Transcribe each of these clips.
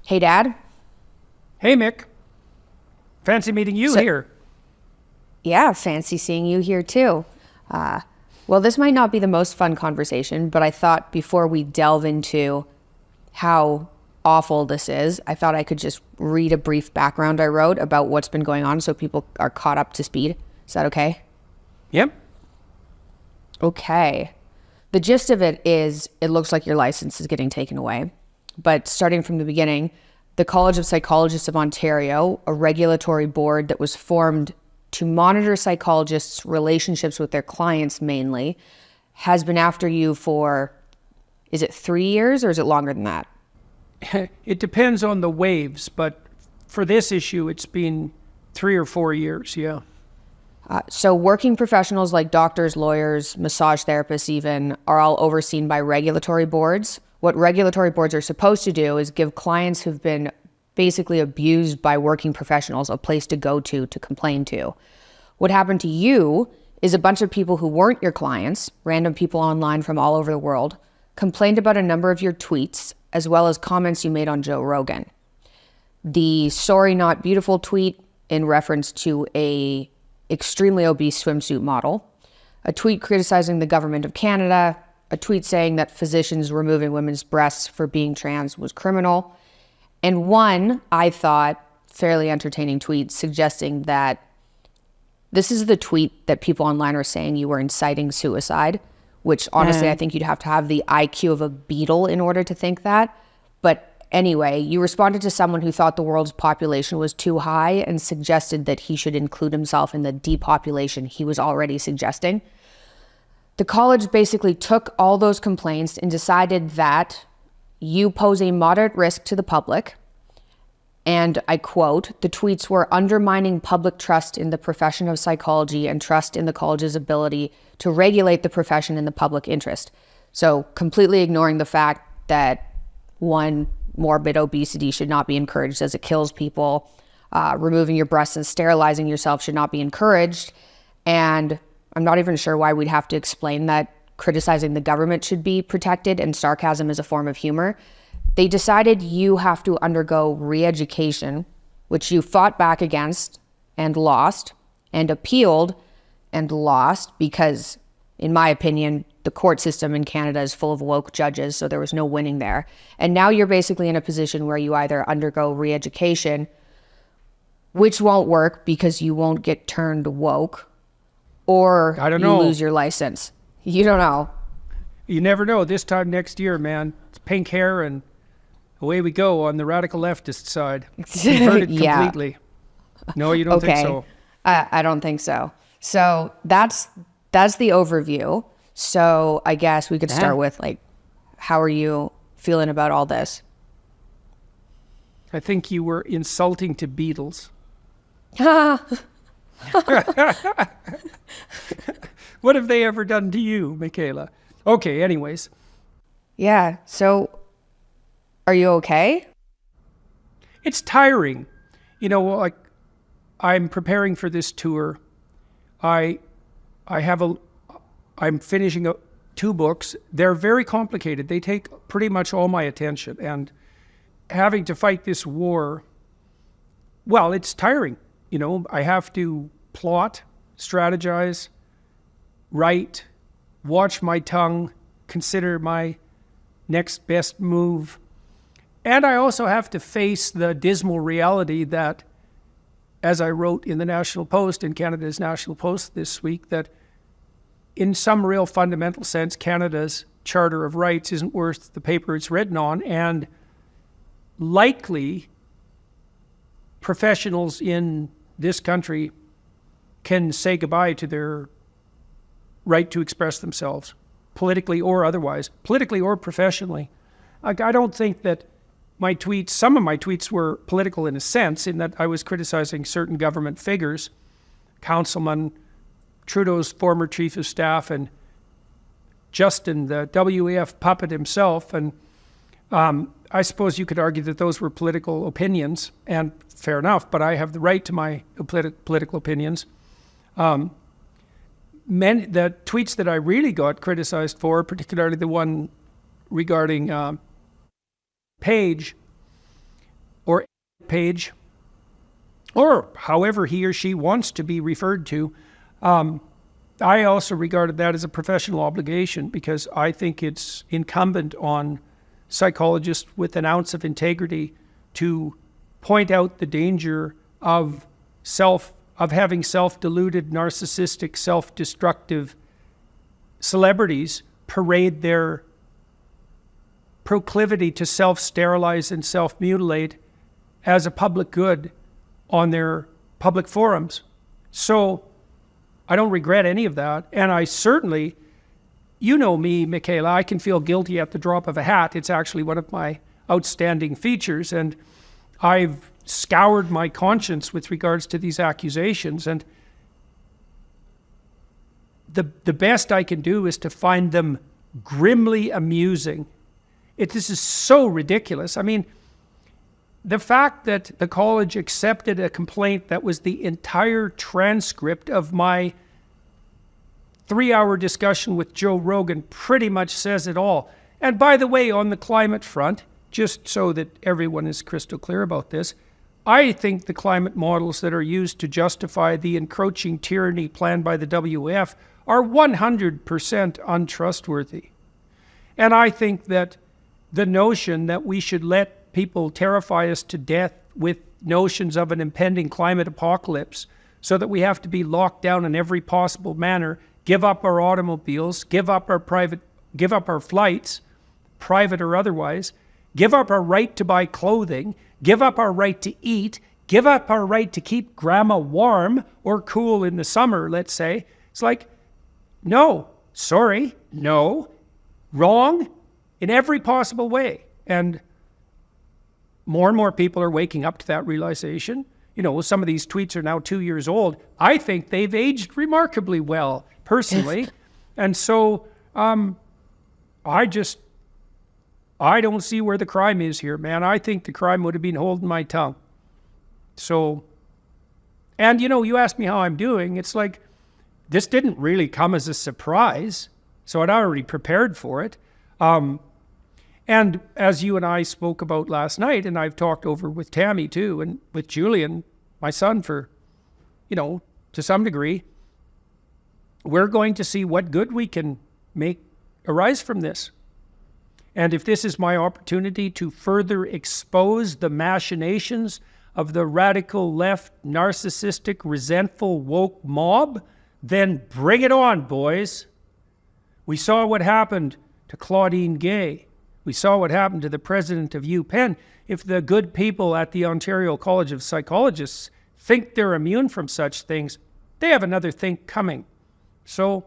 Hey, Dad. Hey, Mick. Fancy meeting you here. Yeah, fancy seeing you here too. Well, this might not be the most fun conversation, but I thought before we delve into how awful this is, I thought I could just read a brief background I wrote about what's been going on so people are caught up to speed. Is that okay? Yep. Okay. The gist of it is it looks like your license is getting taken away. But starting from the beginning, the College of Psychologists of Ontario, a regulatory board that was formed to monitor psychologists' relationships with their clients mainly, has been after you for, is it 3 years or is it longer than that? It depends on the waves, but for this issue, it's been 3 or 4 years, yeah. So working professionals like doctors, lawyers, massage therapists even, are all overseen by regulatory boards. What regulatory boards are supposed to do is give clients who've been basically abused by working professionals a place to go to complain to. What happened to you is a bunch of people who weren't your clients, random people online from all over the world, complained about a number of your tweets, as well as comments you made on Joe Rogan. The sorry not beautiful tweet in reference to a extremely obese swimsuit model, a tweet criticizing the government of Canada, a tweet saying that physicians removing women's breasts for being trans was criminal, and one, I thought, fairly entertaining tweet suggesting that this is the tweet that people online are saying you were inciting suicide, which honestly, I think you'd have to have the IQ of a beetle in order to think that. But anyway, you responded to someone who thought the world's population was too high and suggested that he should include himself in the depopulation he was already suggesting. The college basically took all those complaints and decided that you pose a moderate risk to the public. And I quote, the tweets were undermining public trust in the profession of psychology and trust in the college's ability to regulate the profession in the public interest. So completely ignoring the fact that one, morbid obesity should not be encouraged as it kills people. Removing your breasts and sterilizing yourself should not be encouraged. And I'm not even sure why we'd have to explain that criticizing the government should be protected and sarcasm is a form of humor. They decided you have to undergo re-education, which you fought back against and lost, and appealed and lost because, in my opinion, the court system in Canada is full of woke judges, so there was no winning there. And now you're basically in a position where you either undergo re-education, which won't work because you won't get turned woke, or you lose your license. You don't know. You never know. This time next year, man, it's pink hair and away we go on the radical leftist side. Converted completely. No, you don't think so? I don't think so. So that's the overview. So I guess we could start with, like, how are you feeling about all this? I think you were insulting to beetles. What have they ever done to you, Mikhaila? Okay, anyways. Yeah, so are you okay? It's tiring. You know, like, I'm preparing for this tour. I'm finishing 2 books. They're very complicated. They take pretty much all my attention. And having to fight this war, well, it's tiring. You know, I have to plot, strategize, write, watch my tongue, consider my next best move. And I also have to face the dismal reality that, as I wrote in the National Post, in Canada's National Post this week, that in some real fundamental sense, Canada's Charter of Rights isn't worth the paper it's written on, and likely professionals in this country can say goodbye to their right to express themselves, politically or otherwise, politically or professionally. I don't think that some of my tweets were political in a sense, in that I was criticizing certain government figures, Councilman, Trudeau's former chief of staff, and Justin, the WEF puppet himself. And I suppose you could argue that those were political opinions, and fair enough, but I have the right to my political opinions. The tweets that I really got criticized for, particularly the one regarding Page, page, or however he or she wants to be referred to. I also regarded that as a professional obligation, because I think it's incumbent on psychologists with an ounce of integrity to point out the danger of having self-deluded, narcissistic, self-destructive celebrities parade their proclivity to self-sterilize and self-mutilate as a public good on their public forums. So I don't regret any of that. And I certainly, you know me, Mikhaila, I can feel guilty at the drop of a hat. It's actually one of my outstanding features. And I've scoured my conscience with regards to these accusations. And the best I can do is to find them grimly amusing. This is so ridiculous. I mean, the fact that the college accepted a complaint that was the entire transcript of my 3-hour discussion with Joe Rogan pretty much says it all. And by the way, on the climate front, just so that everyone is crystal clear about this, I think the climate models that are used to justify the encroaching tyranny planned by the WF are 100% untrustworthy. And I think that the notion that we should let people terrify us to death with notions of an impending climate apocalypse so that we have to be locked down in every possible manner, give up our automobiles, give up our flights, private or otherwise, give up our right to buy clothing, give up our right to eat, give up our right to keep grandma warm or cool in the summer, let's say. It's like, no, sorry, no, wrong in every possible way. And more people are waking up to that realization. You know, some of these tweets are now 2 years old. I think they've aged remarkably well, personally. And so I don't see where the crime is here, man. I think the crime would have been holding my tongue. So, and you know, you asked me how I'm doing. It's like, this didn't really come as a surprise. So I'd already prepared for it. And as you and I spoke about last night, and I've talked over with Tammy too, and with Julian, my son, for, you know, to some degree, we're going to see what good we can make arise from this. And if this is my opportunity to further expose the machinations of the radical left, narcissistic, resentful, woke mob, then bring it on, boys. We saw what happened to Claudine Gay. We saw what happened to the president of UPenn. If the good people at the Ontario College of Psychologists think they're immune from such things, they have another think coming. So,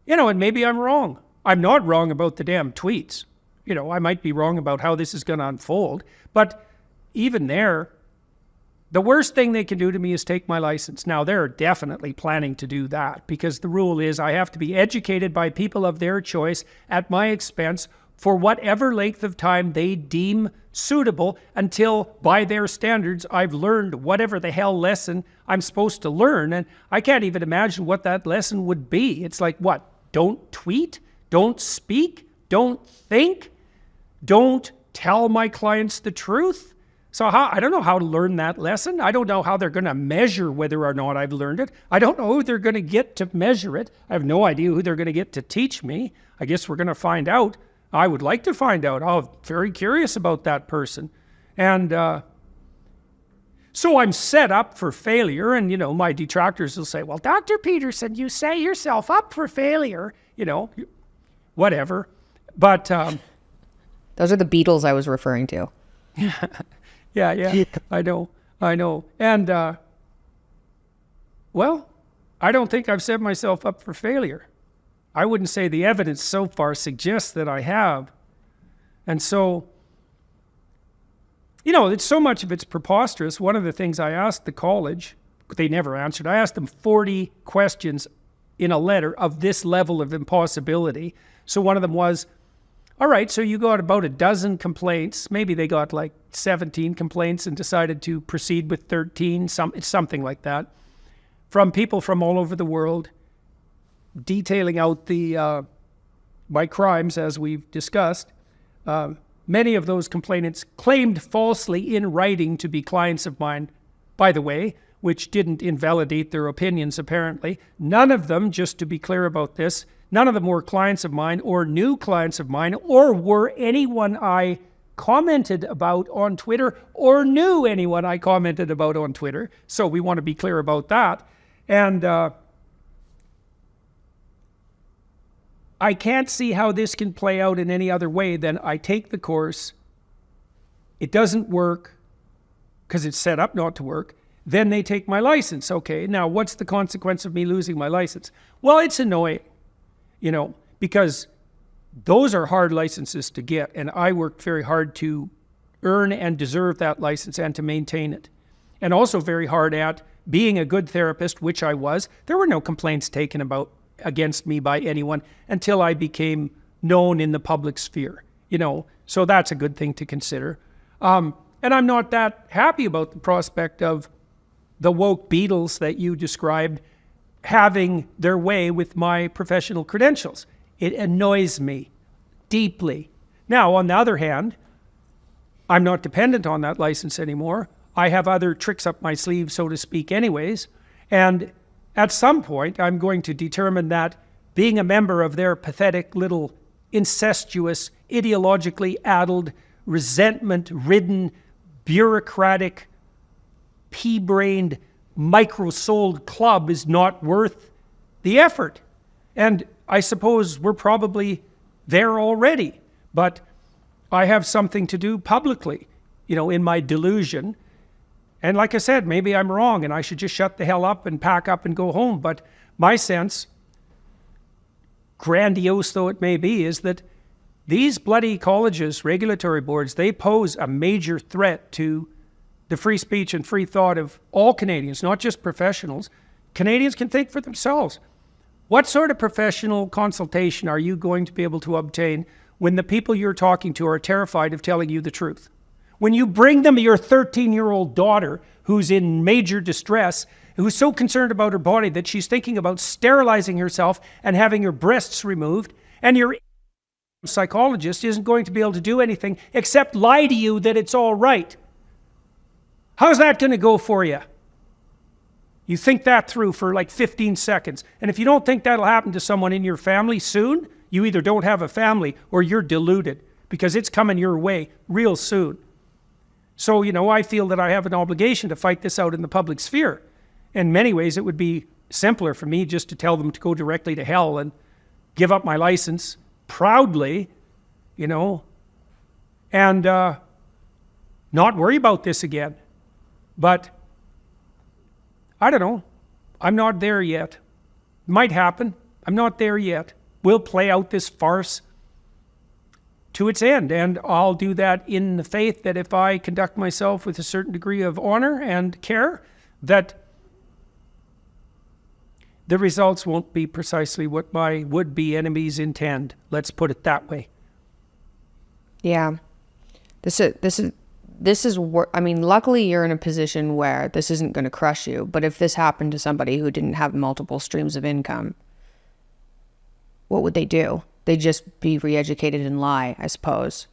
you know, and maybe I'm wrong. I'm not wrong about the damn tweets. You know, I might be wrong about how this is going to unfold. But even there, the worst thing they can do to me is take my license. Now, they're definitely planning to do that, because the rule is I have to be educated by people of their choice at my expense for whatever length of time they deem suitable, until, by their standards, I've learned whatever the hell lesson I'm supposed to learn. And I can't even imagine what that lesson would be. It's like, what? Don't tweet? Don't speak? Don't think? Don't tell my clients the truth? So I don't know how to learn that lesson. I don't know how they're going to measure whether or not I've learned it. I don't know who they're going to get to measure it. I have no idea who they're going to get to teach me. I guess we're going to find out. I would like to find out. I'm very curious about that person. And so I'm set up for failure. And, you know, my detractors will say, well, Dr. Peterson, you set yourself up for failure. You know, whatever. But those are the Beatles I was referring to. Yeah, I know. And, well, I don't think I've set myself up for failure. I wouldn't say the evidence so far suggests that I have. And so, you know, it's so much of it's preposterous. One of the things I asked the college, they never answered. I asked them 40 questions in a letter of this level of impossibility. So one of them was, all right, so you got about a dozen complaints. Maybe they got like 17 complaints and decided to proceed with 13, it's something like that, from people from all over the world, detailing out my crimes, as we've discussed. many of those complainants claimed falsely in writing to be clients of mine, by the way, which didn't invalidate their opinions apparently. None of them, just to be clear about this, none of them were clients of mine or new clients of mine or were anyone I commented about on Twitter or knew anyone I commented about on Twitter. So we want to be clear about that. And I can't see how this can play out in any other way than I take the course, it doesn't work because it's set up not to work, then they take my license. Okay, now what's the consequence of me losing my license? Well, it's annoying, you know, because those are hard licenses to get, and I worked very hard to earn and deserve that license and to maintain it. And also very hard at being a good therapist, which I was. There were no complaints taken against me by anyone until I became known in the public sphere, you know, so that's a good thing to consider. And I'm not that happy about the prospect of the woke Beatles that you described having their way with my professional credentials. It annoys me deeply. Now, on the other hand, I'm not dependent on that license anymore. I have other tricks up my sleeve, so to speak, anyways. And at some point, I'm going to determine that being a member of their pathetic little incestuous, ideologically addled, resentment-ridden, bureaucratic, pea-brained, micro-souled club is not worth the effort. And I suppose we're probably there already, but I have something to do publicly, you know, in my delusion. And like I said, maybe I'm wrong and I should just shut the hell up and pack up and go home. But my sense, grandiose though it may be, is that these bloody colleges, regulatory boards, they pose a major threat to the free speech and free thought of all Canadians, not just professionals. Canadians can think for themselves. What sort of professional consultation are you going to be able to obtain when the people you're talking to are terrified of telling you the truth? When you bring them your 13-year-old daughter who's in major distress, who's so concerned about her body that she's thinking about sterilizing herself and having her breasts removed, and your psychologist isn't going to be able to do anything except lie to you that it's all right. How's that going to go for you? You think that through for like 15 seconds. And if you don't think that'll happen to someone in your family soon, you either don't have a family or you're deluded, because it's coming your way real soon. So, you know, I feel that I have an obligation to fight this out in the public sphere. In many ways, it would be simpler for me just to tell them to go directly to hell and give up my license proudly, you know, and not worry about this again. But I don't know. I'm not there yet. Might happen. I'm not there yet. We'll play out this farce to its end, and I'll do that in the faith that if I conduct myself with a certain degree of honor and care, that the results won't be precisely what my would-be enemies intend. Let's put it that way. Yeah. This is I mean, luckily you're in a position where this isn't going to crush you, but if this happened to somebody who didn't have multiple streams of income, what would they do? They'd just be re-educated and lie, I suppose.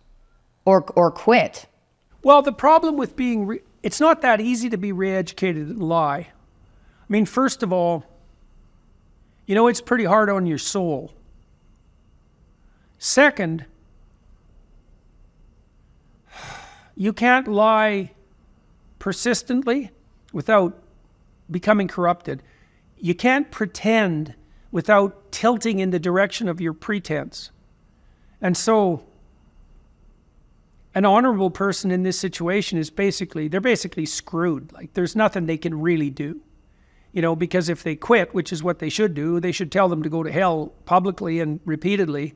Or quit. Well, the problem with being, it's not that easy to be re-educated and lie. I mean, first of all, you know, it's pretty hard on your soul. Second, you can't lie persistently without becoming corrupted. You can't pretend without tilting in the direction of your pretense. And so an honorable person in this situation is they're basically screwed. Like, there's nothing they can really do. You know, because if they quit, which is what they should do, they should tell them to go to hell publicly and repeatedly.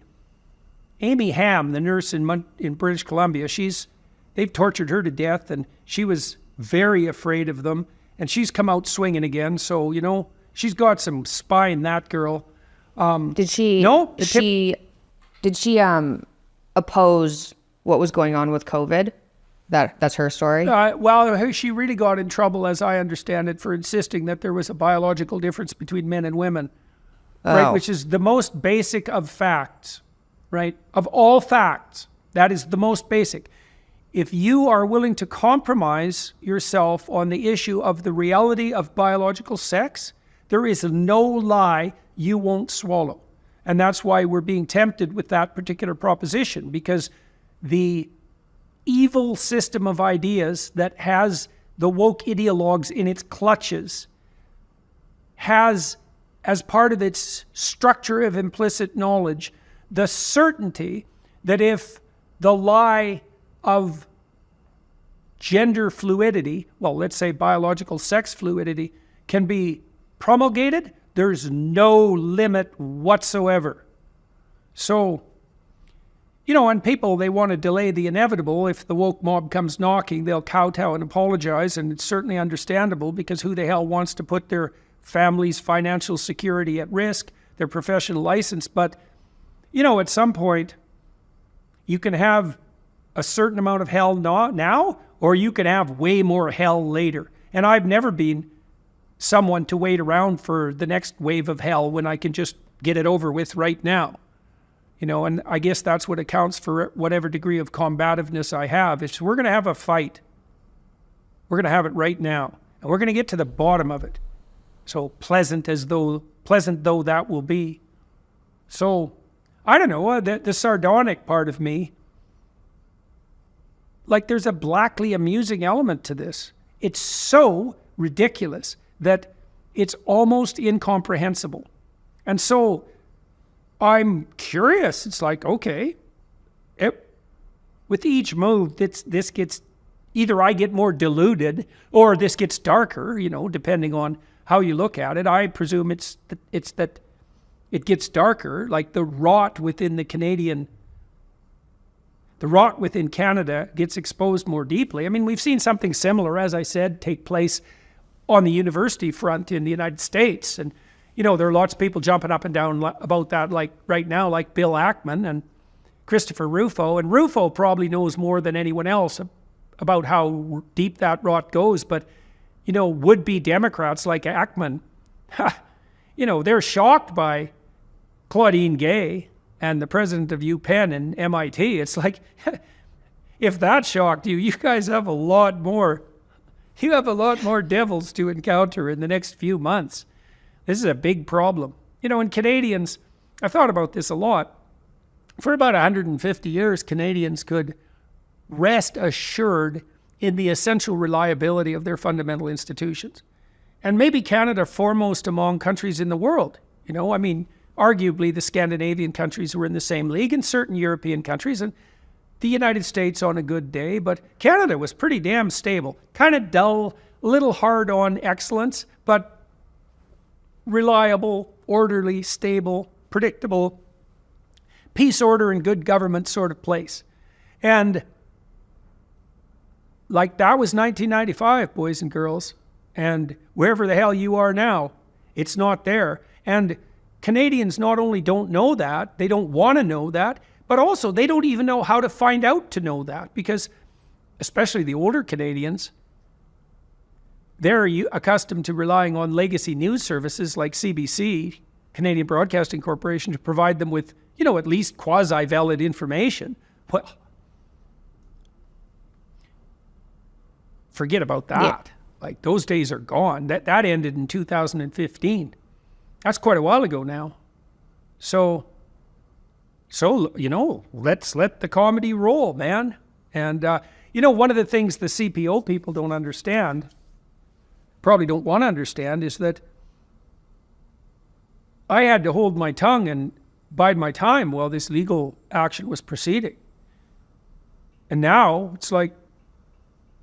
Amy Ham, the nurse in British Columbia, they've tortured her to death, and she was very afraid of them, and she's come out swinging again. So, you know, she's got some spine, that girl. Did she oppose what was going on with COVID? That's her story? Well, she really got in trouble, as I understand it, for insisting that there was a biological difference between men and women, right? Which is the most basic of facts, right? Of all facts. That is the most basic. If you are willing to compromise yourself on the issue of the reality of biological sex, there is no lie you won't swallow. And that's why we're being tempted with that particular proposition, because the evil system of ideas that has the woke ideologues in its clutches has, as part of its structure of implicit knowledge, the certainty that if the lie of gender fluidity, well, let's say biological sex fluidity, can be promulgated, there's no limit whatsoever. So, and people, they want to delay the inevitable. If the woke mob comes knocking, they'll kowtow and apologize, and it's certainly understandable, because who the hell wants to put their family's financial security at risk, their professional license? But, at some point, you can have a certain amount of hell now, or you can have way more hell later. And I've never been someone to wait around for the next wave of hell when I can just get it over with right now. And I guess that's what accounts for whatever degree of combativeness I have. It's we're going to have a fight. We're going to have it right now. And we're going to get to the bottom of it. So pleasant though that will be. So, I don't know, the sardonic part of me, like there's a blackly amusing element to this. It's so ridiculous that it's almost incomprehensible. And so I'm curious. It's like, okay, with each move, this gets, either I get more diluted or this gets darker, depending on how you look at it. I presume it's that it gets darker, like the rot within Canada gets exposed more deeply. I mean, we've seen something similar, as I said, take place on the university front in the United States. And, there are lots of people jumping up and down about that, like right now, like Bill Ackman and Christopher Rufo. And Rufo probably knows more than anyone else about how deep that rot goes. But, would-be Democrats like Ackman, they're shocked by Claudine Gay and the president of UPenn and MIT. It's like, if that shocked you, you guys have a lot more. You have a lot more devils to encounter in the next few months. This is a big problem. And Canadians, I've thought about this a lot. For about 150 years, Canadians could rest assured in the essential reliability of their fundamental institutions. And maybe Canada foremost among countries in the world. Arguably the Scandinavian countries were in the same league, and certain European countries, and the United States on a good day, but Canada was pretty damn stable. Kind of dull, a little hard on excellence, but reliable, orderly, stable, predictable, peace, order, and good government sort of place. And like that was 1995, boys and girls. And wherever the hell you are now, it's not there. And Canadians not only don't know that, they don't want to know that, but also they don't even know how to find out to know that, because especially the older Canadians, they're accustomed to relying on legacy news services like CBC, Canadian Broadcasting Corporation, to provide them with, at least quasi-valid information. Well, forget about that. Yeah. Like, those days are gone. That ended in 2015. That's quite a while ago now. So, let's let the comedy roll, man. And, one of the things the CPO people don't understand, probably don't want to understand, is that I had to hold my tongue and bide my time while this legal action was proceeding. And now it's like,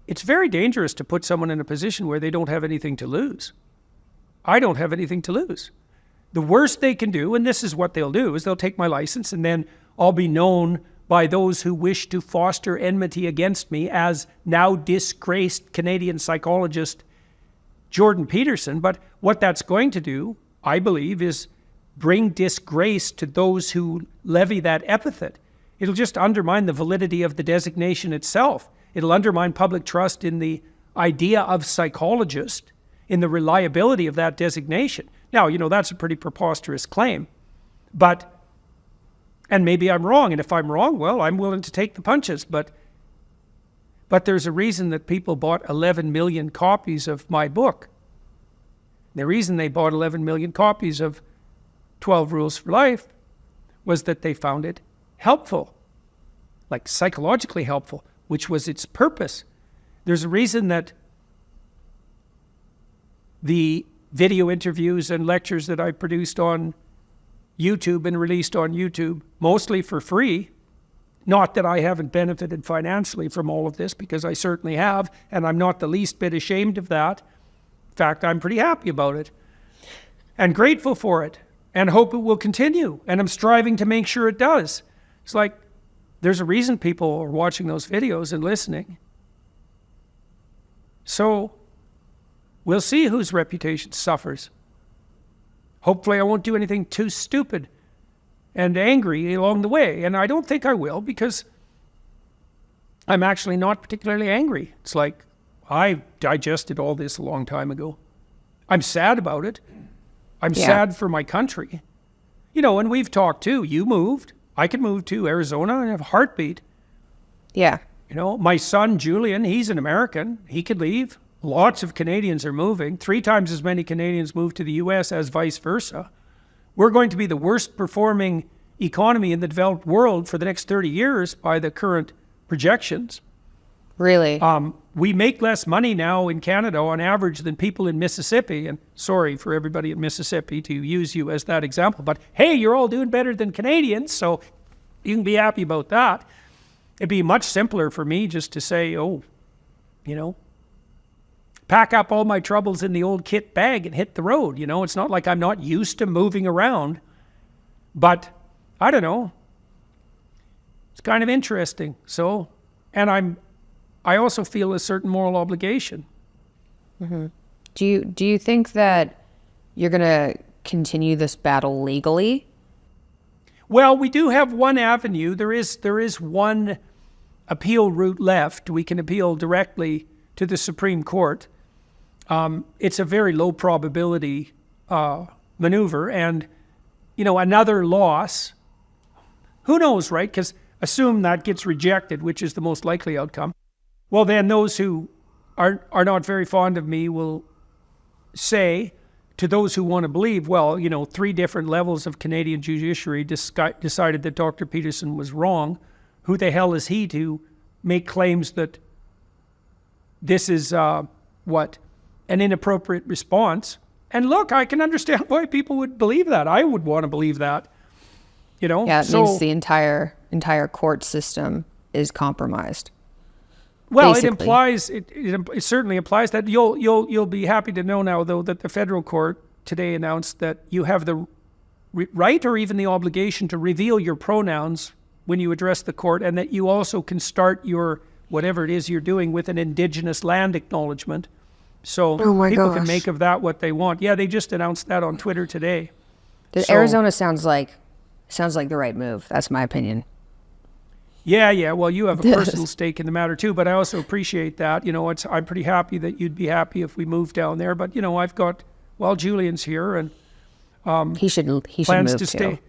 it's very dangerous to put someone in a position where they don't have anything to lose. I don't have anything to lose. The worst they can do, and this is what they'll do, is they'll take my license, and then I'll be known by those who wish to foster enmity against me as now disgraced Canadian psychologist Jordan Peterson. But what that's going to do, I believe, is bring disgrace to those who levy that epithet. It'll just undermine the validity of the designation itself. It'll undermine public trust in the idea of psychologist, in the reliability of that designation. Now, that's a pretty preposterous claim, but And maybe I'm wrong. And if I'm wrong, well, I'm willing to take the punches. But there's a reason that people bought 11 million copies of my book. The reason they bought 11 million copies of 12 Rules for Life was that they found it helpful, like psychologically helpful, which was its purpose. There's a reason that the video interviews and lectures that I produced on YouTube and released on YouTube, mostly for free, not that I haven't benefited financially from all of this, because I certainly have, and I'm not the least bit ashamed of that. In fact, I'm pretty happy about it and grateful for it and hope it will continue. And I'm striving to make sure it does. It's like, there's a reason people are watching those videos and listening. So we'll see whose reputation suffers. Hopefully I won't do anything too stupid and angry along the way. And I don't think I will, because I'm actually not particularly angry. It's like, I digested all this a long time ago. I'm sad about it. I'm sad for my country. You know, and we've talked too. You moved. I could move to Arizona and have a heartbeat. Yeah. You know, my son, Julian, he's an American. He could leave. Lots of Canadians are moving. 3 times as many Canadians move to the U.S. as vice versa. We're going to be the worst performing economy in the developed world for the next 30 years by the current projections. Really? We make less money now in Canada on average than people in Mississippi. And sorry for everybody in Mississippi to use you as that example, but hey, you're all doing better than Canadians, so you can be happy about that. It'd be much simpler for me just to say, oh, you know, pack up all my troubles in the old kit bag and hit the road. You know, it's not like I'm not used to moving around, but I don't know. It's kind of interesting. So, and I also feel a certain moral obligation. Mm-hmm. Do you think that you're going to continue this battle legally? Well, we do have one avenue. There is one appeal route left. We can appeal directly to the Supreme Court. It's a very low probability maneuver, and you know, another loss. Who knows, right? Because assume that gets rejected, which is the most likely outcome. Well, then those who are not very fond of me will say to those who want to believe, well, you know, 3 different levels of Canadian judiciary decided that Dr. Peterson was wrong. Who the hell is he to make claims that this is an inappropriate response? And look, I can understand why people would believe that. I would want to believe that. You know? Yeah, it means the entire court system is compromised. Well, basically. It implies it certainly implies that. You'll be happy to know now, though, that the federal court today announced that you have the right or even the obligation to reveal your pronouns when you address the court, and that you also can start your whatever it is you're doing with an Indigenous land acknowledgement. So people can make of that what they want. Yeah, they just announced that on Twitter today. Arizona sounds like the right move. That's my opinion. Yeah. Well, you have a personal stake in the matter too, but I also appreciate that. You know, I'm pretty happy that you'd be happy if we moved down there. But you know, Julian's here, and he should plans move to stay.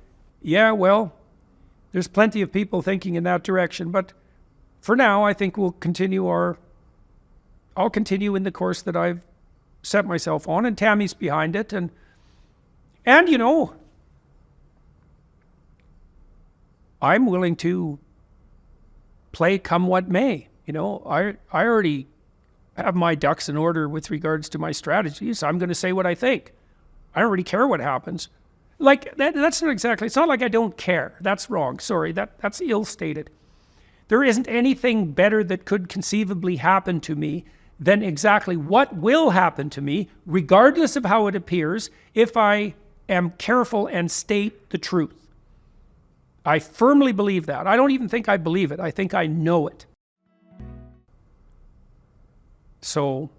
Yeah, well, there's plenty of people thinking in that direction. But for now, I think I'll continue in the course that I've set myself on, and Tammy's behind it, and you know, I'm willing to play come what may. You know, I already have my ducks in order with regards to my strategies. I'm going to say what I think. I don't really care what happens. Like, that's not exactly, it's not like I don't care. That's wrong. Sorry, that's ill-stated. There isn't anything better that could conceivably happen to me than exactly what will happen to me, regardless of how it appears, if I am careful and state the truth. I firmly believe that. I don't even think I believe it. I think I know it. So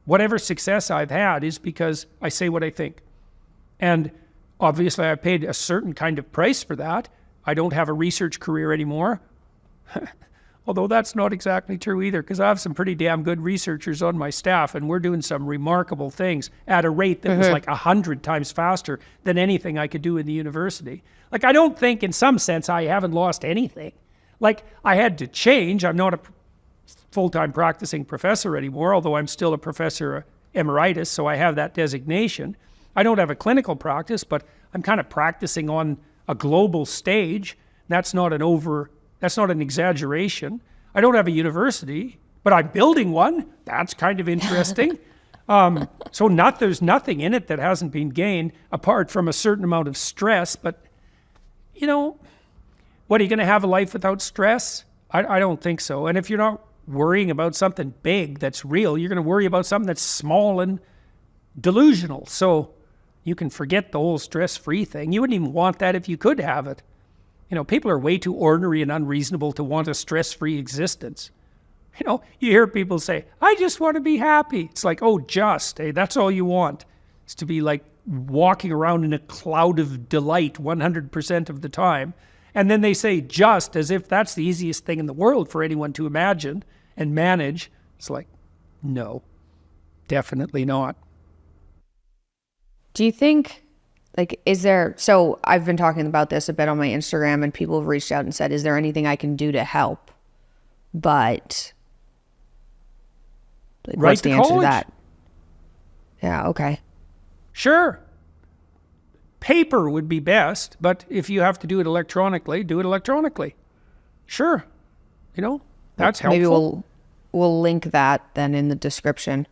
whatever success I've had is because I say what I think. And obviously I paid a certain kind of price for that. I don't have a research career anymore. Although that's not exactly true either, because I have some pretty damn good researchers on my staff, and we're doing some remarkable things at a rate that was like 100 times faster than anything I could do in the university. Like, I don't think in some sense I haven't lost anything. Like, I had to change. I'm not a full-time practicing professor anymore, although I'm still a professor emeritus, so I have that designation. I don't have a clinical practice, but I'm kind of practicing on a global stage. That's not an exaggeration. I don't have a university, but I'm building one. That's kind of interesting. So there's nothing in it that hasn't been gained apart from a certain amount of stress. But, what, are you going to have a life without stress? I don't think so. And if you're not worrying about something big that's real, you're going to worry about something that's small and delusional. So you can forget the whole stress-free thing. You wouldn't even want that if you could have it. People are way too ordinary and unreasonable to want a stress-free existence. You hear people say, I just want to be happy. It's like, that's all you want. It's to be like walking around in a cloud of delight 100% of the time. And then they say just as if that's the easiest thing in the world for anyone to imagine and manage. It's like, no, definitely not. Do you think, so I've been talking about this a bit on my Instagram, and people have reached out and said, is there anything I can do to help? But what's the answer to that? Yeah, okay. Sure. Paper would be best, but if you have to do it electronically, do it electronically. Sure. That's helpful. Maybe we'll link that then in the description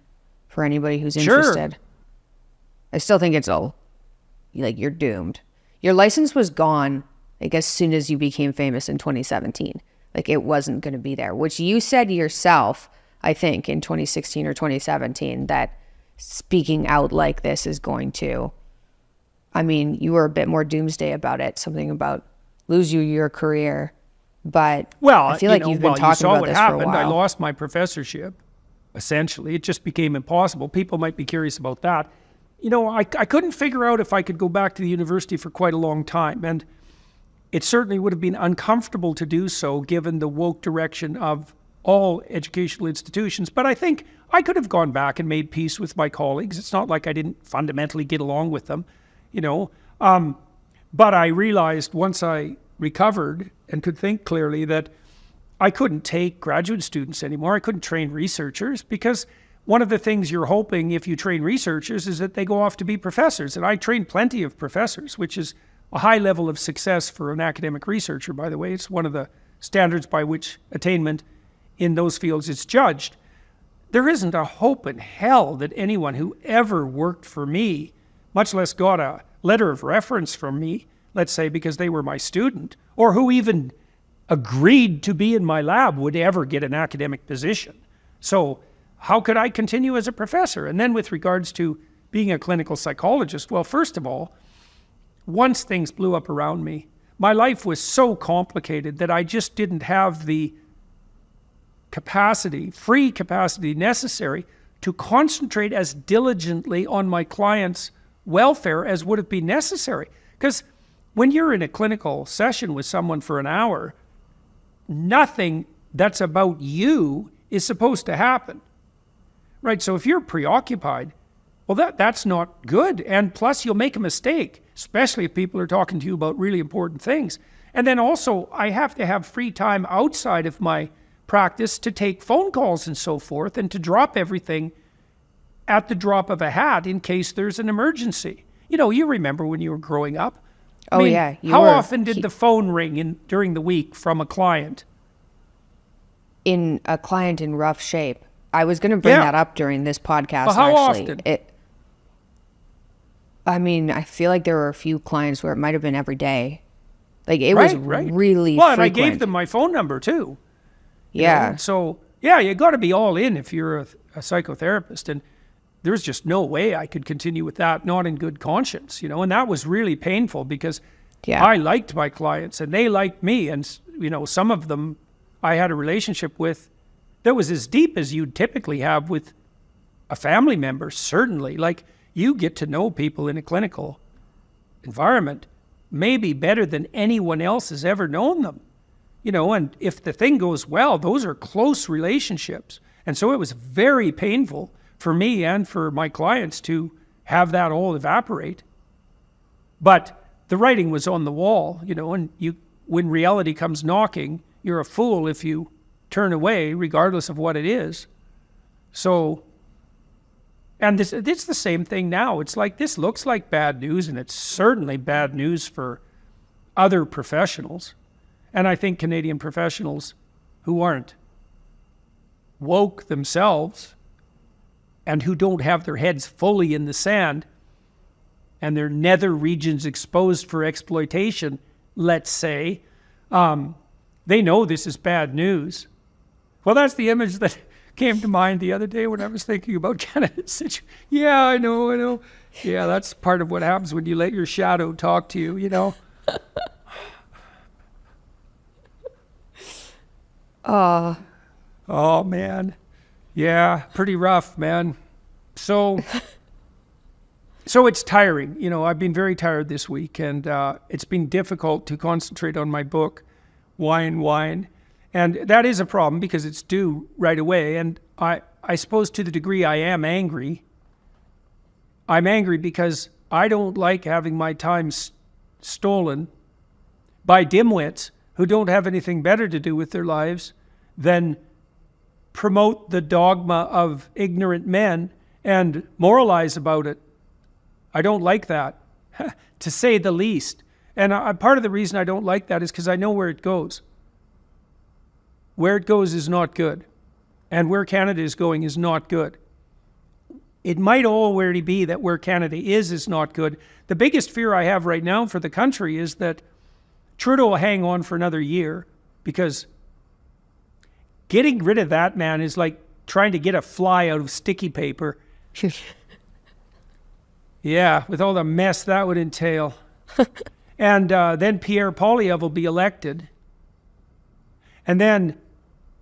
for anybody who's interested. Sure. I still think it's you're doomed. Your license was gone, as soon as you became famous in 2017. It wasn't going to be there, which you said yourself, I think, in 2016 or 2017, that speaking out like this is going to, you were a bit more doomsday about it, something about lose your career. But I feel like you've been talking about this for a while. I lost my professorship, essentially. It just became impossible. People might be curious about that. I couldn't figure out if I could go back to the university for quite a long time. And it certainly would have been uncomfortable to do so given the woke direction of all educational institutions. But I think I could have gone back and made peace with my colleagues. It's not like I didn't fundamentally get along with them, But I realized once I recovered and could think clearly that I couldn't take graduate students anymore. I couldn't train researchers, because one of the things you're hoping if you train researchers is that they go off to be professors. And I trained plenty of professors, which is a high level of success for an academic researcher, by the way. It's one of the standards by which attainment in those fields is judged. There isn't a hope in hell that anyone who ever worked for me, much less got a letter of reference from me, let's say because they were my student, or who even agreed to be in my lab, would ever get an academic position. So how could I continue as a professor? And then with regards to being a clinical psychologist, well, first of all, once things blew up around me, my life was so complicated that I just didn't have the free capacity necessary to concentrate as diligently on my clients' welfare as would have been necessary. Because when you're in a clinical session with someone for an hour, nothing that's about you is supposed to happen. Right? So if you're preoccupied, well, that's not good. And plus, you'll make a mistake, especially if people are talking to you about really important things. And then also, I have to have free time outside of my practice to take phone calls and so forth, and to drop everything at the drop of a hat in case there's an emergency. You remember when you were growing up. How often did the phone ring during the week from a client? In a client in rough shape. I was going to bring that up during this podcast. Well, how often? I feel like there were a few clients where it might have been every day. It was really frequent. And I gave them my phone number too. Yeah. So, you got to be all in if you're a psychotherapist. And there's just no way I could continue with that, not in good conscience, And that was really painful because I liked my clients and they liked me. And, some of them I had a relationship with that was as deep as you'd typically have with a family member, certainly. You get to know people in a clinical environment maybe better than anyone else has ever known them. and if the thing goes well, those are close relationships. And so it was very painful for me and for my clients to have that all evaporate. But the writing was on the wall, and when reality comes knocking, you're a fool if you turn away, regardless of what it is. So, and it's the same thing now. It's like, this looks like bad news, and it's certainly bad news for other professionals. And I think Canadian professionals who aren't woke themselves and who don't have their heads fully in the sand and their nether regions exposed for exploitation, let's say, they know this is bad news. Well, that's the image that came to mind the other day when I was thinking about Canada's situation. Yeah, I know. Yeah, that's part of what happens when you let your shadow talk to you, Oh, man. Yeah, pretty rough, man. So it's tiring. I've been very tired this week, and it's been difficult to concentrate on my book, Wine. And that is a problem because it's due right away. And I suppose to the degree I am angry, I'm angry because I don't like having my time stolen by dimwits who don't have anything better to do with their lives than promote the dogma of ignorant men and moralize about it. I don't like that, to say the least. And part of the reason I don't like that is because I know where it goes. Where it goes is not good. And where Canada is going is not good. It might already be that where Canada is not good. The biggest fear I have right now for the country is that Trudeau will hang on for another year, because getting rid of that man is like trying to get a fly out of sticky paper. Yeah, with all the mess that would entail. And then Pierre Poilievre will be elected. And then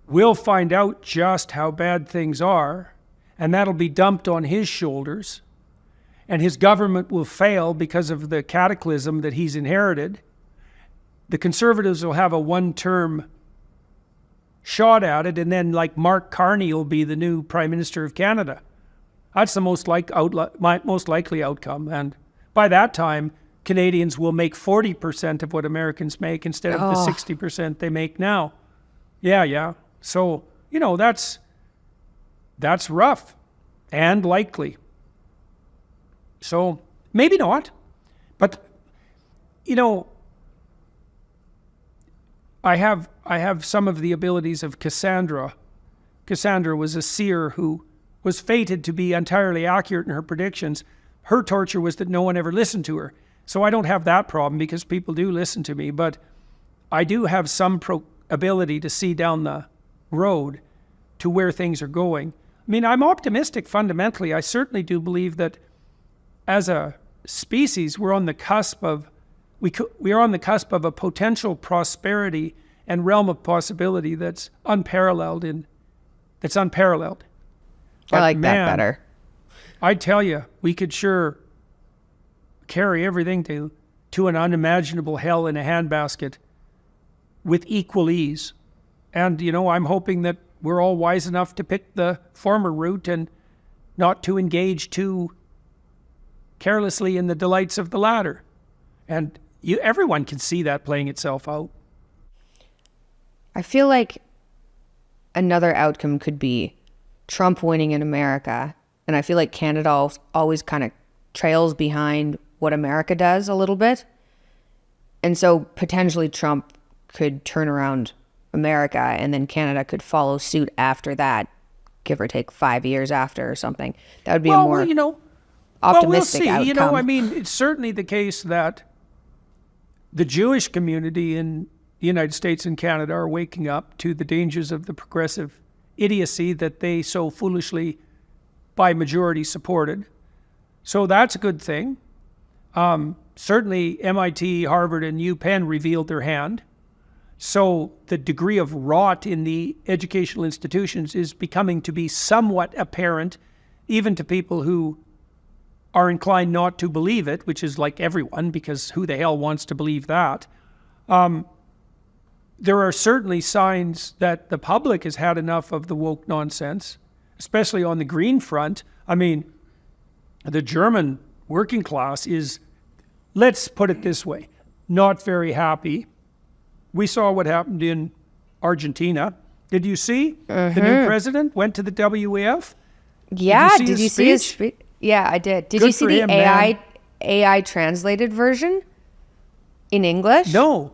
we'll find out just how bad things are. And that'll be dumped on his shoulders. And his government will fail because of the cataclysm that he's inherited. The Conservatives will have a one-term shot at it, and then like Mark Carney will be the new Prime Minister of Canada. That's the most likely outcome. And by that time, Canadians will make 40% of what Americans make instead of the 60% they make now. Yeah. So, that's rough and likely. So maybe not, but I have some of the abilities of Cassandra. Cassandra was a seer who was fated to be entirely accurate in her predictions. Her torture was that no one ever listened to her. So I don't have that problem because people do listen to me, but I do have some ability to see down the road to where things are going. I mean, I'm optimistic fundamentally. I certainly do believe that as a species, we're on the cusp of a potential prosperity and realm of possibility that's unparalleled. But I like that better. I tell you, we could sure carry everything to an unimaginable hell in a handbasket with equal ease. And, I'm hoping that we're all wise enough to pick the former route and not to engage too carelessly in the delights of the latter. And everyone can see that playing itself out. I feel like another outcome could be Trump winning in America. And I feel like Canada always kind of trails behind what America does a little bit. And so potentially Trump could turn around America and then Canada could follow suit after that, give or take 5 years after or something. That would be a more optimistic outcome. I mean, it's certainly the case that the Jewish community in the United States and Canada are waking up to the dangers of the progressive idiocy that they so foolishly, by majority, supported. So that's a good thing. Certainly MIT, Harvard, and UPenn revealed their hand. So the degree of rot in the educational institutions is becoming to be somewhat apparent, even to people who are inclined not to believe it, which is like everyone, because who the hell wants to believe that? there are certainly signs that the public has had enough of the woke nonsense, especially on the green front. I mean, the German working class is, let's put it this way, not very happy. We saw what happened in Argentina. Did you see the new president went to the WEF? Yeah, did you see his speech? Yeah, I did. Did you see the AI translated version in English? No.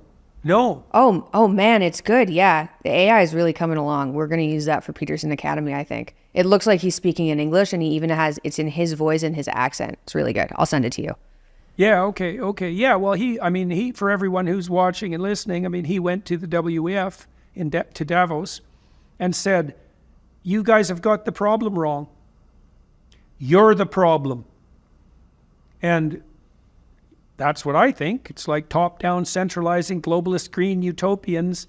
Oh man, it's good. Yeah, the AI is really coming along. We're going to use that for Peterson Academy, I think. It looks like he's speaking in English, and he even has, it's in his voice and his accent. It's really good. I'll send it to you. Yeah, okay. Yeah, well, he, for everyone who's watching and listening, I mean, he went to the WEF to Davos and said, you guys have got the problem wrong. You're the problem. And that's what I think. It's like top-down centralizing globalist green utopians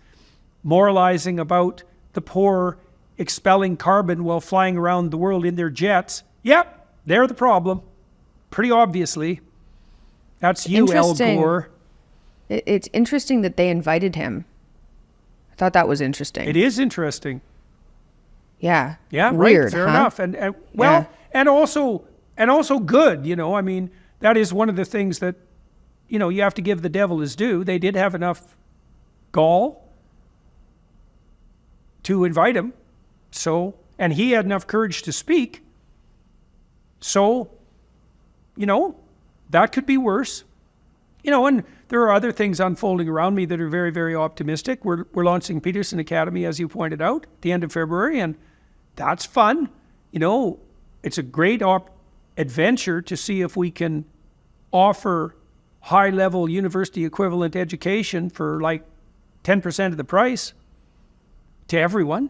moralizing about the poor expelling carbon while flying around the world in their jets. Yep, they're the problem. Pretty obviously. That's you, Al Gore. It's interesting that they invited him. I thought that was interesting. It is interesting. Yeah. Yeah, weird, right, fair huh? enough. And well, and also good, you know. I mean, that is one of the things that, you know, you have to give the devil his due. They did have enough gall to invite him. So, and he had enough courage to speak. So, you know, that could be worse. You know, and there are other things unfolding around me that are very, very optimistic. We're launching Peterson Academy, as you pointed out, at the end of February, and that's fun. You know, it's a great adventure to see if we can offer high-level university equivalent education for like 10% of the price to everyone.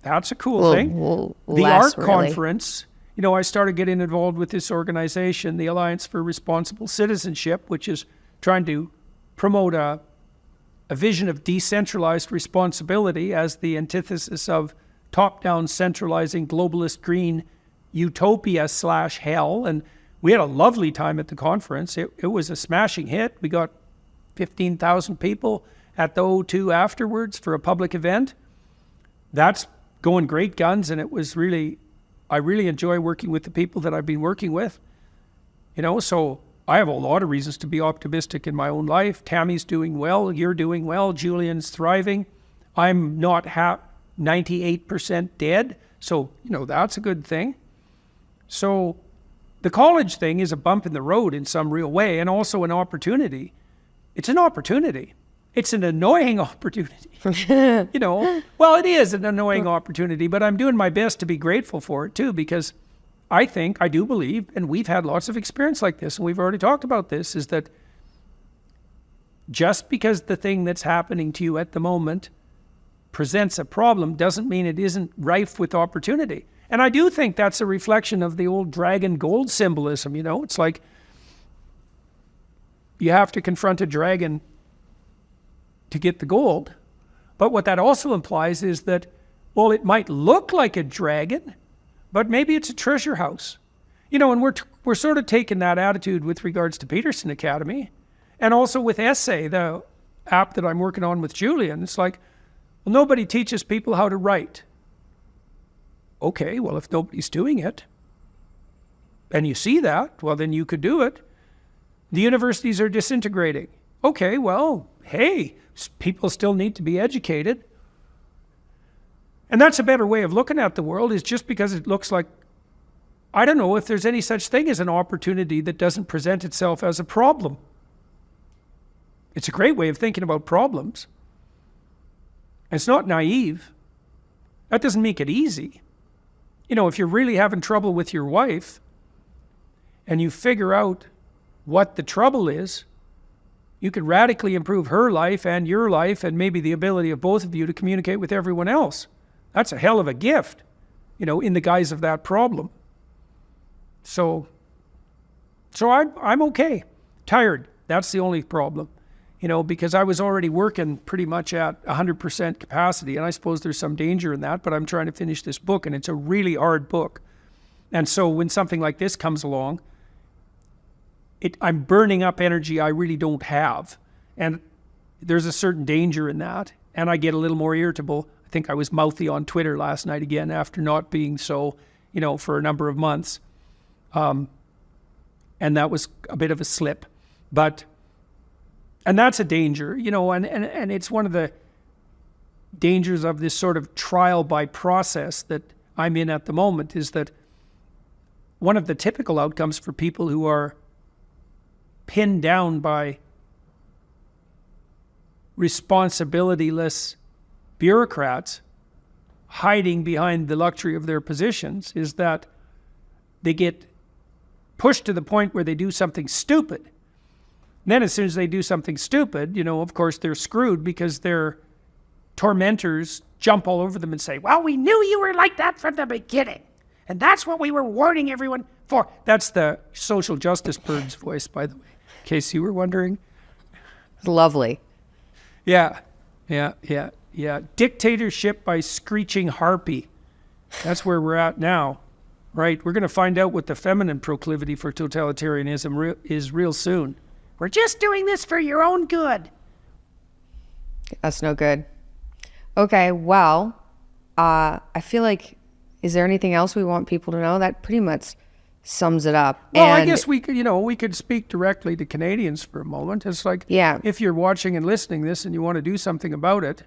That's a cool thing. The art conference, you know, I started getting involved with this organization, the Alliance for Responsible Citizenship, which is trying to promote a vision of decentralized responsibility as the antithesis of top-down centralizing globalist green utopia / hell. And we had a lovely time at the conference. It was a smashing hit. We got 15,000 people at the O2 afterwards for a public event. That's going great guns, and it was really, I really enjoy working with the people that I've been working with. You know, so I have a lot of reasons to be optimistic in my own life. Tammy's doing well. You're doing well. Julian's thriving. I'm not 98% dead. So, you know, that's a good thing. So the college thing is a bump in the road in some real way, and also an opportunity. It's an opportunity. It's an annoying opportunity. You know, well, it is an annoying opportunity, but I'm doing my best to be grateful for it too, because I do believe, and we've had lots of experience like this, and we've already talked about this, is that just because the thing that's happening to you at the moment presents a problem doesn't mean it isn't rife with opportunity. And I do think that's a reflection of the old dragon gold symbolism, you know? It's like you have to confront a dragon to get the gold. But what that also implies is that, well, it might look like a dragon, but maybe it's a treasure house. You know, and we're sort of taking that attitude with regards to Peterson Academy, and also with Essay, the app that I'm working on with Julian. It's like, well, nobody teaches people how to write. Okay, well, if nobody's doing it, and you see that, well, then you could do it. The universities are disintegrating. Okay, well, hey, people still need to be educated. And that's a better way of looking at the world, is just because it looks like, I don't know if there's any such thing as an opportunity that doesn't present itself as a problem. It's a great way of thinking about problems. It's not naive. That doesn't make it easy. You know, if you're really having trouble with your wife and you figure out what the trouble is, you could radically improve her life and your life, and maybe the ability of both of you to communicate with everyone else. That's a hell of a gift, you know, in the guise of that problem. So I'm okay. Tired. That's the only problem, you know, because I was already working pretty much at 100% capacity, and I suppose there's some danger in that, but I'm trying to finish this book, and it's a really hard book. And so when something like this comes along, I'm burning up energy I really don't have. And there's a certain danger in that. and I get a little more irritable. I think I was mouthy on Twitter last night again after not being so, for a number of months. And that was a bit of a slip. And that's a danger, and it's one of the dangers of this sort of trial by process that I'm in at the moment, is that one of the typical outcomes for people who are pinned down by responsibility-less bureaucrats hiding behind the luxury of their positions is that they get pushed to the point where they do something stupid. And then as soon as they do something stupid, of course they're screwed, because their tormentors jump all over them and say, well, we knew you were like that from the beginning. And that's what we were warning everyone for. That's the social justice bird's voice, by the way, in case you were wondering. Lovely. Yeah. Dictatorship by screeching harpy. That's where we're at now, right? We're going to find out what the feminine proclivity for totalitarianism is real soon. We're just doing this for your own good. That's no good. Okay, well, I feel like, is there anything else we want people to know? That pretty much sums it up. Well, I guess we could speak directly to Canadians for a moment. It's like, if you're watching and listening this and you want to do something about it,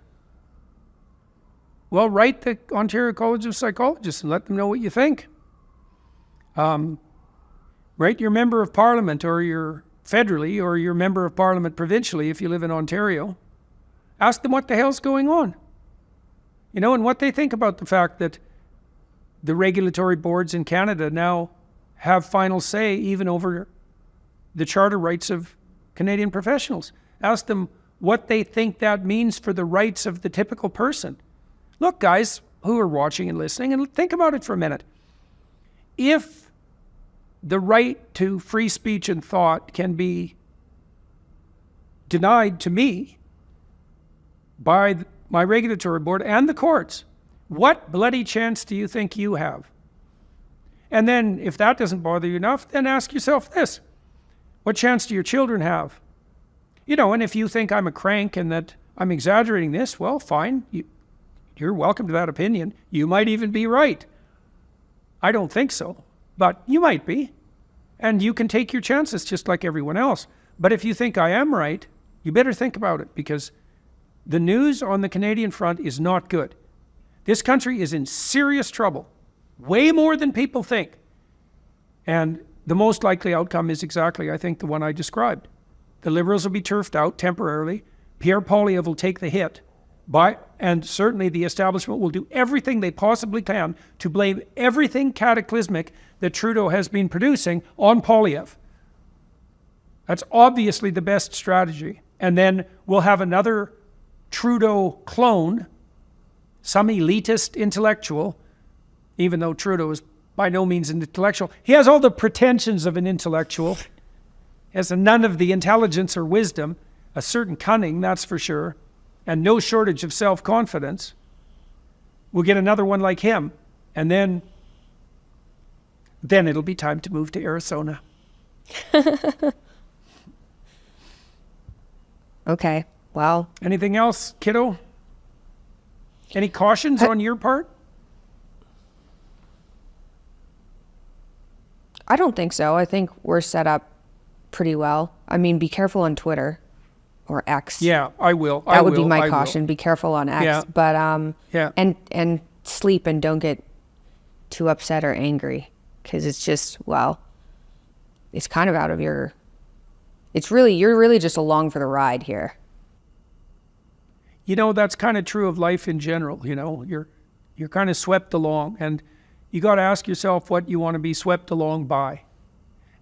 well, write the Ontario College of Psychologists and let them know what you think. Write your member of parliament, or your federally, or your member of parliament provincially if you live in Ontario. Ask them what the hell's going on. And what they think about the fact that the regulatory boards in Canada now have final say even over the charter rights of Canadian professionals. Ask them what they think that means for the rights of the typical person. Look, guys who are watching and listening, and think about it for a minute. If the right to free speech and thought can be denied to me by my regulatory board and the courts, what bloody chance do you think you have? And then if that doesn't bother you enough, then ask yourself this: what chance do your children have? And if you think I'm a crank and that I'm exaggerating this, well, fine. You're welcome to that opinion. You might even be right. I don't think so, but you might be. And you can take your chances just like everyone else. But if you think I am right, you better think about it, because the news on the Canadian front is not good. This country is in serious trouble, way more than people think. And the most likely outcome is exactly, I think, the one I described. The Liberals will be turfed out temporarily. Pierre Poilievre will take the hit. And certainly the establishment will do everything they possibly can to blame everything cataclysmic that Trudeau has been producing on Poilievre. That's obviously the best strategy. And then we'll have another Trudeau clone, some elitist intellectual, even though Trudeau is by no means an intellectual. He has all the pretensions of an intellectual. He has none of the intelligence or wisdom, a certain cunning, that's for sure, and no shortage of self-confidence. We'll get another one like him, and then it'll be time to move to Arizona. Okay, well. Anything else, kiddo? Any cautions on your part? I don't think so. I think we're set up pretty well. I mean, be careful on Twitter or X. Yeah, I will. That would be my caution. Be careful on X. Yeah. But yeah. And sleep and don't get too upset or angry, because it's just, well, it's kind of out of your. You're really just along for the ride here. That's kind of true of life in general. You're kind of swept along, and you got to ask yourself what you want to be swept along by.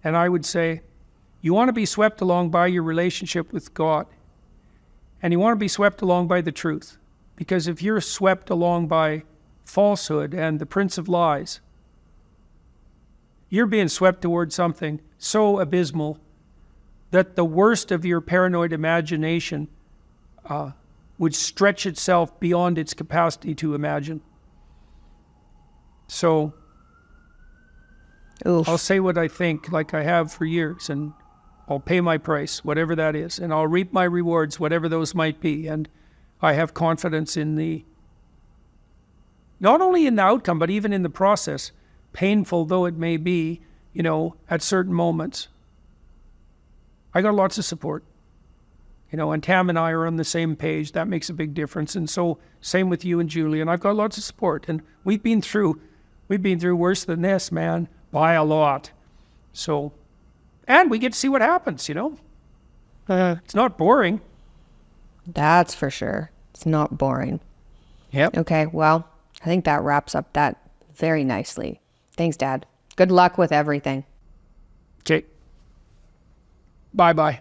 And I would say you want to be swept along by your relationship with God, and you want to be swept along by the truth. Because if you're swept along by falsehood and the prince of lies, you're being swept towards something so abysmal that the worst of your paranoid imagination would stretch itself beyond its capacity to imagine. So Oof. I'll say what I think, like I have for years, and I'll pay my price, whatever that is, and I'll reap my rewards, whatever those might be. And I have confidence in not only in the outcome, but even in the process, painful though it may be, at certain moments. I got lots of support, and Tam and I are on the same page. That makes a big difference. And so same with you and Julie, and I've got lots of support. And we've been through worse than this, man, by a lot. So, and we get to see what happens, It's not boring. That's for sure. It's not boring. Yep. Okay, well, I think that wraps up that very nicely. Thanks, Dad. Good luck with everything. Okay. Bye-bye.